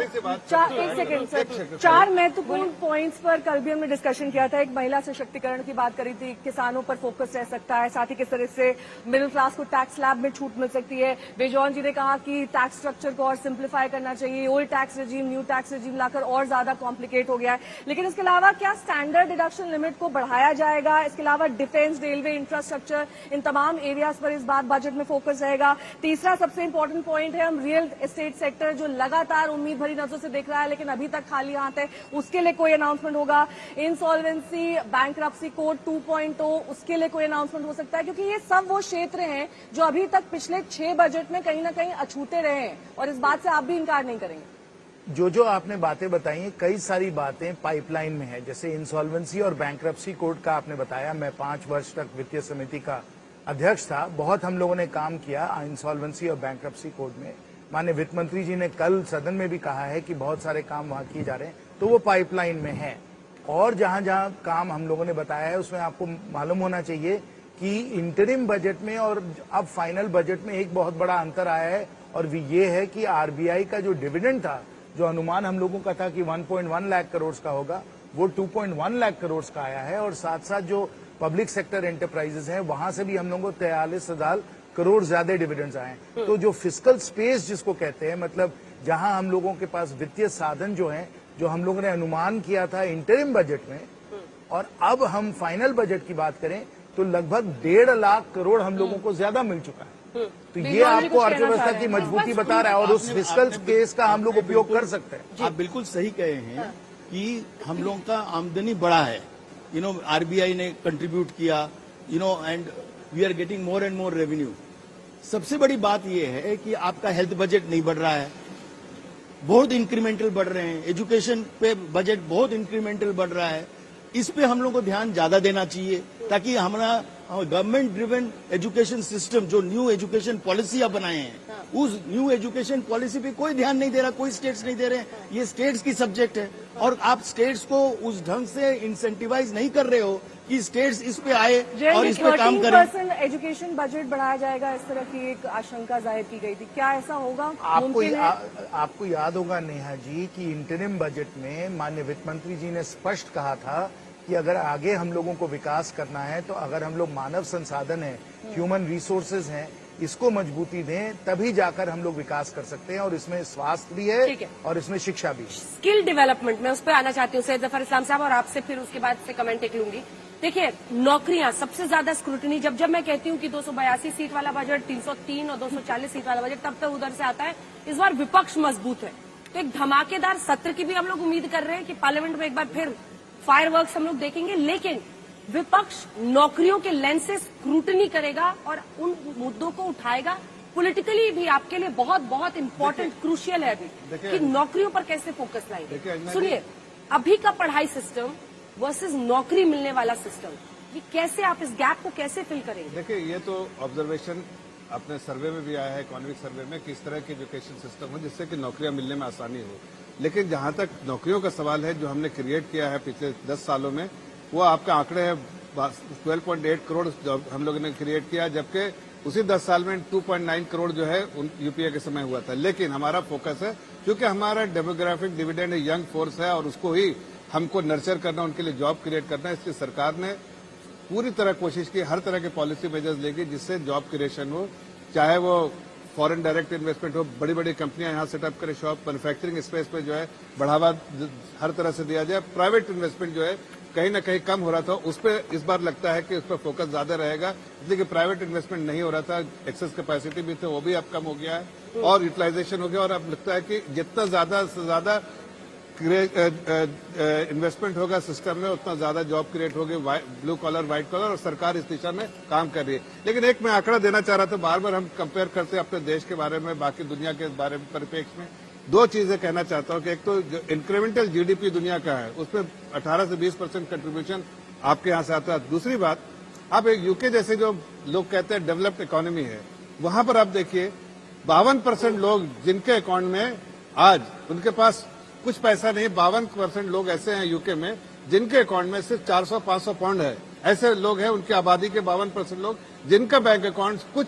एक second sir, 4 महत्वपूर्ण points पर कल भी हमने डिस्कशन किया था। एक महिला सशक्तिकरण की बात करी थी, किसानों पर फोकस रह सकता है, साथ ही किस तरह से मिडिल क्लास को टैक्स स्लैब में छूट मिल सकती है। बेजौन जी ने कहा कि टैक्स स्ट्रक्चर को और सिंप्लीफाई करना चाहिए, old tax regime new tax regime लाकर और ज्यादा कॉम्प्लिकेट हो गया है। लेकिन इसके अलावा क्या स्टैंडर्ड डिडक्शन लिमिट को बढ़ाया जाएगा? इसके अलावा डिफेंस, रेलवे, इंफ्रास्ट्रक्चर, इन तमाम एरियाज पर इस बार बजट में फोकस रहेगा। तीसरा सबसे इंपॉर्टेंट पॉइंट है, हम रियल एस्टेट सेक्टर जो लगातार उम्मीद भरी नजरों से देख रहा है लेकिन अभी तक खाली हाथ है, उसके लिए कोई अनाउंसमेंट होगा? इंसॉल्वेंसी, बैंक्रप्सी कोड 2.0, उसके लिए कोई अनाउंसमेंट हो सकता है? क्योंकि ये सब वो क्षेत्र हैं जो अभी तक पिछले 6 बजट में कहीं ना कहीं अछूते रहे हैं और इस बात से आप भी इनकार नहीं करेंगे। जो आपने बातें बताई हैं, कई सारी बातें पाइपलाइन में है। जैसे इंसॉल्वेंसी और बैंक्रप्सी कोड का आपने बताया, मैं 5 वर्ष तक वित्तीय समिति का अध्यक्ष था, बहुत हम लोगों ने काम किया इंसॉल्वेंसी और बैंक्रप्सी कोड में। माननीय वित्त मंत्री जी ने कल सदन में भी कहा है कि बहुत सारे काम वहां किए जा रहे हैं, तो वो पाइपलाइन में है। और जहां जहां काम हम लोगों ने बताया है उसमें आपको मालूम होना चाहिए कि इंटरिम बजट में और अब फाइनल बजट में एक बहुत बड़ा अंतर आया है, और ये है कि आरबीआई का जो डिविडेंड था, जो अनुमान हम लोगों का था कि 1.1 लाख करोड़ का होगा, वो 2.1 लाख करोड़ का आया है। और साथ साथ जो पब्लिक सेक्टर एंटरप्राइजेस हैं वहां से भी हम लोगों को 43,000 करोड़ ज्यादा डिविडेंड्स आए हैं। तो जो फिस्कल स्पेस जिसको कहते हैं, मतलब जहां हम लोगों के पास वित्तीय साधन जो हैं, जो हम लोगों ने अनुमान किया था इंटरिम बजट में, और अब हम फाइनल बजट की बात करें तो लगभग 1.5 लाख करोड़ हम लोगों को ज्यादा मिल चुका है। तो ये आपको अर्थव्यवस्था की मजबूती बता रहा है और उस फिस्कल स्पेस का हम लोग उपयोग कर सकते हैं। आप बिल्कुल सही कहे हैं कि हम लोगों का आमदनी बढ़ा है, आरबीआई ने कंट्रीब्यूट किया, and we are getting more and more revenue. सबसे बड़ी बात यह है कि आपका हेल्थ बजट नहीं बढ़ रहा है, बहुत इंक्रीमेंटल बढ़ रहे हैं। एजुकेशन पे बजट बहुत इंक्रीमेंटल बढ़ रहा है। इस पे हम लोग को ध्यान ज्यादा देना चाहिए ताकि हमारा गवर्नमेंट ड्रिवन एजुकेशन सिस्टम, जो न्यू एजुकेशन पॉलिसी आप बनाए हैं, उस न्यू एजुकेशन पॉलिसी पे कोई ध्यान नहीं दे रहा, कोई स्टेट्स नहीं दे रहे हैं। ये स्टेट्स की सब्जेक्ट है और आप स्टेट्स को उस ढंग से इंसेंटिवाइज नहीं कर रहे हो कि स्टेट्स इस पे आए और इस पे काम करें। 13% एजुकेशन बजट बढ़ाया जाएगा, इस तरह की एक आशंका जाहिर की गई थी, क्या ऐसा होगा? आपको याद होगा नेहा जी कि इंटरिम बजट में माननीय वित्त मंत्री जी ने स्पष्ट कहा था कि अगर आगे हम लोगों को विकास करना है तो अगर हम लोग मानव संसाधन है, ह्यूमन रिसोर्सेज हैं, इसको मजबूती दें, तभी जाकर हम लोग विकास कर सकते हैं। और इसमें स्वास्थ्य भी है और इसमें शिक्षा भी। स्किल डेवलपमेंट में उस पर आना चाहती हूँ सैयद जफर इस्लाम साहब, और आपसे फिर उसके बाद से कमेंट एक लूंगी। देखिए, नौकरियां सबसे ज्यादा स्क्रूटनी, जब मैं कहती हूँ कि 282 सीट वाला बजट, 303 और 240 सीट वाला बजट, तब तक उधर से आता है। इस बार विपक्ष मजबूत है, तो एक धमाकेदार सत्र की भी हम लोग उम्मीद कर रहे हैं कि पार्लियामेंट में एक बार फिर फायरवर्क्स हम लोग देखेंगे। लेकिन विपक्ष नौकरियों के लेंस से स्क्रूटनी करेगा और उन मुद्दों को उठाएगा। पॉलिटिकली भी आपके लिए बहुत बहुत इंपॉर्टेंट, क्रूशियल है अभी कि नौकरियों पर कैसे फोकस लाएंगे। सुनिए, अभी का पढ़ाई सिस्टम वर्सेस नौकरी मिलने वाला सिस्टम, ये कैसे आप इस गैप को कैसे फिल करेंगे? देखिए, ये तो ऑब्जर्वेशन अपने सर्वे में भी आया है, इकोनॉमिक सर्वे में, किस तरह की एजुकेशन सिस्टम हो जिससे कि नौकरियां मिलने में आसानी हो। लेकिन जहां तक नौकरियों का सवाल है, जो हमने क्रिएट किया है पिछले 10 सालों में, वो आपके आंकड़े हैं 12.8 करोड़ हम लोगों ने क्रिएट किया, जबकि उसी 10 साल में 2.9 करोड़ जो है यूपीए के समय हुआ था। लेकिन हमारा फोकस है, क्योंकि हमारा डेमोग्राफिक डिविडेंड यंग फोर्स है और उसको ही हमको नर्चर करना, उनके लिए जॉब क्रिएट करना है। इसलिए सरकार ने पूरी तरह कोशिश की, हर तरह के पॉलिसी मेजर्स लेगी जिससे जॉब क्रिएशन हो, चाहे वो फॉरेन डायरेक्ट इन्वेस्टमेंट हो, बड़ी बड़ी कंपनियां यहाँ सेटअप करें, शॉप, मैन्युफैक्चरिंग स्पेस पे जो है बढ़ावा हर तरह से दिया जाए। प्राइवेट इन्वेस्टमेंट जो है कहीं ना कहीं कम हो रहा था, उस पर इस बार लगता है कि उस पर फोकस ज्यादा रहेगा, इसलिए कि प्राइवेट इन्वेस्टमेंट नहीं हो रहा था, एक्सेस कैपेसिटी भी थे, वो भी अब कम हो गया है और यूटिलाइजेशन हो गया। और अब लगता है कि जितना ज्यादा से ज्यादा इन्वेस्टमेंट होगा सिस्टम में, उतना ज्यादा जॉब क्रिएट होगी, ब्लू कॉलर, व्हाइट कॉलर, और सरकार इस दिशा में काम कर रही है। लेकिन एक मैं आंकड़ा देना चाह रहा था, बार बार हम कंपेयर करते हैं अपने देश के बारे में बाकी दुनिया के बारे में परिप्रेक्ष्य में। 2 चीजें कहना चाहता हूं कि एक तो जो इंक्रीमेंटल जीडीपी दुनिया का है, उसमें 18 से 20% कंट्रीब्यूशन आपके यहाँ से आता है। दूसरी बात, आप एक यूके जैसे जो लोग कहते हैं डेवलप्ड इकोनॉमी है, वहां पर आप देखिए 52% लोग जिनके अकाउंट में आज उनके पास कुछ पैसा नहीं, 52% लोग ऐसे हैं यूके में जिनके अकाउंट में सिर्फ 400-500 पाउंड है। ऐसे लोग हैं, उनकी आबादी के 52% लोग जिनका बैंक अकाउंट कुछ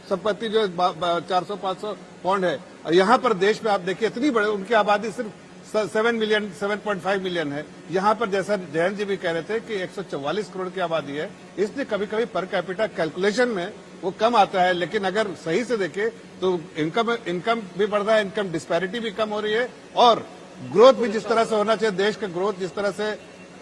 संपत्ति जो 400-500 पाउंड है। और यहाँ पर देश में आप देखिए इतनी बड़ी उनकी आबादी सिर्फ 7.5 मिलियन है। यहाँ पर जैसा जयंत जी भी कह रहे थे कि 144 करोड़ की आबादी है, इसलिए कभी कभी पर कैपिटा कैलकुलेशन में वो कम आता है, लेकिन अगर सही से देखें तो इनकम भी बढ़ रहा है, इनकम डिस्पैरिटी भी कम हो रही है और ग्रोथ भी जिस तरह से होना चाहिए, देश का ग्रोथ जिस तरह से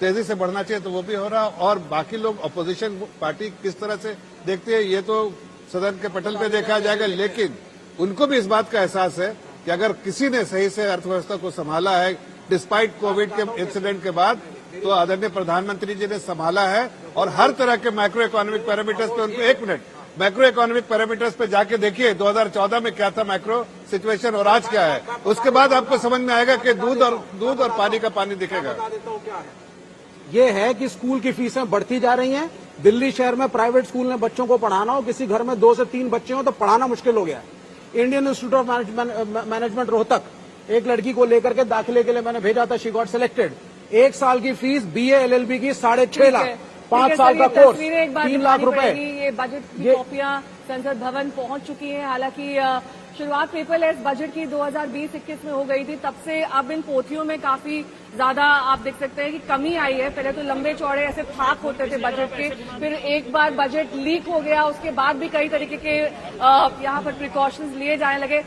तेजी से बढ़ना चाहिए तो वो भी हो रहा है। और बाकी लोग अपोजिशन पार्टी किस तरह से देखते हैं ये तो सदन के पटल पे देखा जाएगा, लेकिन उनको भी इस बात का एहसास है कि अगर किसी ने सही से अर्थव्यवस्था को संभाला है डिस्पाइट कोविड के इंसिडेंट के बाद, तो आदरणीय प्रधानमंत्री जी ने संभाला है। और हर तरह के मैक्रो इकोनॉमिक पैरामीटर्स पे उनको, एक मिनट, मैक्रो इकोनॉमिक पैरामीटर्स पे जाके देखिए 2014 में क्या था मैक्रो सिचुएशन और आज क्या है, उसके बाद आपको समझ में आएगा कि दूध और पानी का पानी दिखेगा। ये है कि स्कूल की फीसें बढ़ती जा रही हैं। दिल्ली शहर में प्राइवेट स्कूल में बच्चों को पढ़ाना हो, किसी घर में 2 से 3 बच्चे हो तो पढ़ाना मुश्किल हो गया है। Indian institute of management Rohtak, एक लड़की को लेकर के दाखिले के लिए मैंने भेजा था, शी गॉट सिलेक्टेड। 1 साल की फीस BA LLB की 6.5 लाख, 5 साल का कोर्स 3 लाख रुपए। ये बजट की कॉपियां संसद भवन पहुंच चुकी हैं। हालांकि शुरुआत पेपरलेस बजट की 2020-21 में हो गई थी, तब से अब इन पोथियों में काफी ज्यादा आप देख सकते हैं कि कमी आई है। पहले तो लंबे चौड़े ऐसे फाक होते थे बजट के, फिर एक बार बजट लीक हो गया, उसके बाद भी कई तरीके के यहाँ पर प्रिकॉशंस लिए जाने लगे।